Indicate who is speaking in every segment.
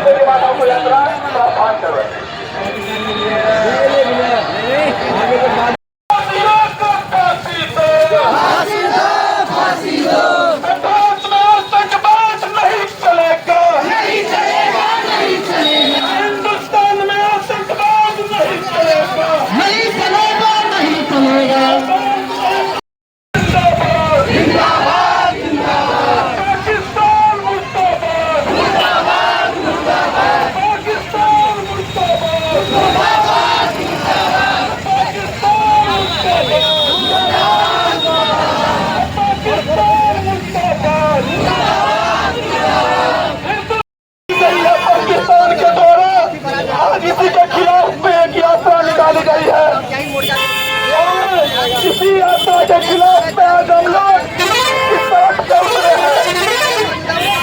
Speaker 1: मेरी माताओं को यात्रा आसान करें। इसी यात्रा के खिलाफ में आज हम लोग इस तरफ चल रहे हैं।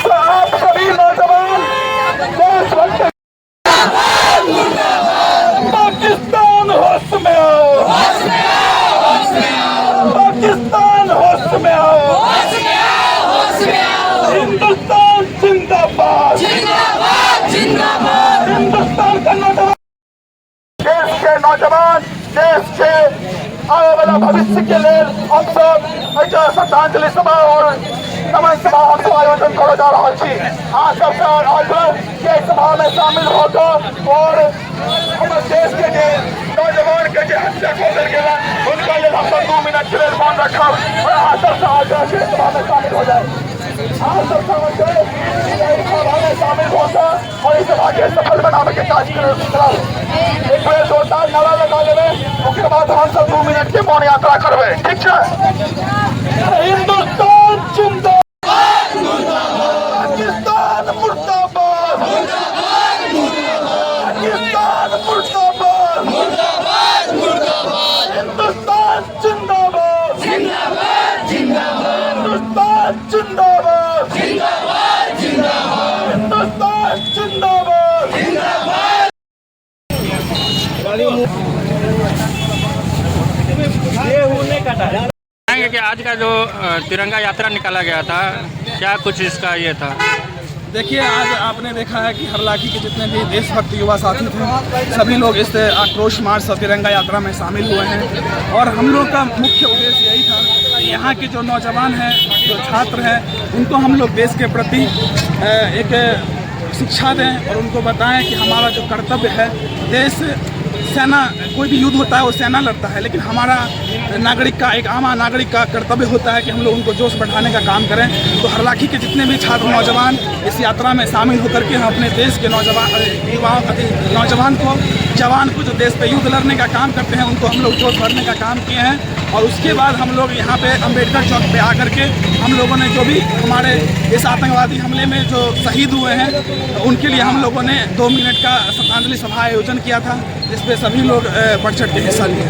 Speaker 1: तो आप सभी नौजवान देशभक्त पाकिस्तान होश में आओ, पाकिस्तान होश में आओ, हिंदुस्तान जिंदाबाद, हिंदुस्तान का नौजवान, देश के नौजवान, देश के आने वाला भविष्य के लिए हम सब श्रद्धांजलि सभा और नमन सभा हम सब आयोजन कर जा रहा छी। आज सबसे आज ये सभा में शामिल होकर और हमारे देश के नौजवान के हत्या को मिल उनका लिए हम सब 2 मिनट के लिए मौन रखा और आज सबसे आज सभा में शामिल हो जाए। आज सब सभा में शामिल होता और इस सभा के सफल बनाने के कार्यक्रम एक बेर जोरदार नारा लगा देवे, उसके बाद हम सब 2 मिनट के मौन यात्रा करवे। ठीक है। हिंदुस्तान जिंदाबाद, पाकिस्तान मुर्दाबाद, पाकिस्तान मुर्दाबाद, हिंदुस्तान जिंदाबाद, हिंदुस्तान जिंदाबाद, हिंदुस्तान जिंदाबाद।
Speaker 2: कि आज का जो तिरंगा यात्रा निकाला गया था, क्या कुछ इसका ये था?
Speaker 3: देखिए, आज आपने देखा है कि हरलाखी के जितने भी देशभक्त युवा साथी थे सभी लोग इस आक्रोश मार्च और तिरंगा यात्रा में शामिल हुए हैं। और हम लोग का मुख्य उद्देश्य यही था कि यहाँ के जो नौजवान हैं, जो छात्र हैं, उनको हम लोग देश के प्रति एक शिक्षा दें और उनको बताएं कि हमारा जो कर्तव्य है, देश सेना, कोई भी युद्ध होता है वो सेना लड़ता है, लेकिन हमारा नागरिक का, एक आम नागरिक का कर्तव्य होता है कि हम लोग उनको जोश बढ़ाने का काम करें। तो हरलाखी के जितने भी छात्र नौजवान इस यात्रा में शामिल होकर के हम अपने देश के नौजवान को, जवान को जो देश पे युद्ध लड़ने का काम करते हैं, उनको हम लोग जोश भरने का काम किए हैं। और उसके बाद हम लोग यहाँ पे अम्बेडकर चौक पे आकर के हम लोगों ने जो भी हमारे इस आतंकवादी हमले में जो शहीद हुए हैं उनके लिए हम लोगों ने 2 मिनट का श्रद्धांजलि सभा आयोजन किया था, जिसपे सभी लोग बढ़ चढ़ के हिस्सा लिए।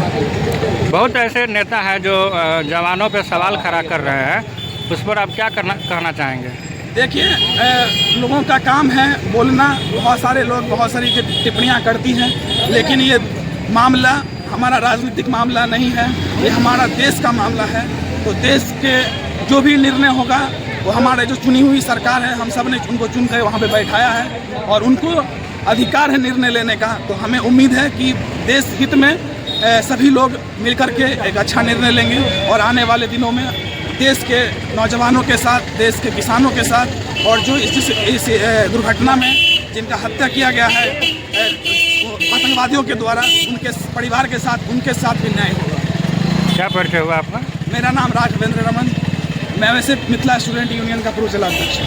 Speaker 2: बहुत ऐसे नेता हैं जो जवानों पे सवाल खड़ा कर रहे हैं, उस पर आप क्या कहना चाहेंगे?
Speaker 3: देखिए, लोगों का काम है बोलना, बहुत सारे लोग बहुत सारी टिप्पणियाँ करती हैं, लेकिन ये मामला हमारा राजनीतिक मामला नहीं है, ये हमारा देश का मामला है। तो देश के जो भी निर्णय होगा वो हमारे जो चुनी हुई सरकार है, हम सब ने उनको चुन कर वहाँ पे बैठाया है और उनको अधिकार है निर्णय लेने का। तो हमें उम्मीद है कि देश हित में सभी लोग मिलकर के एक अच्छा निर्णय लेंगे और आने वाले दिनों में देश के नौजवानों के साथ, देश के किसानों के साथ और जो इस दुर्घटना में जिनका हत्या किया गया है आतंकवादियों के द्वारा, उनके परिवार के साथ, उनके साथ भी न्याय होगा।
Speaker 2: क्या परिचय हुआ आपका?
Speaker 3: मेरा नाम राघवेंद्र रमन, मैं वैसे मिथिला स्टूडेंट यूनियन का पूर्व जिला अध्यक्ष।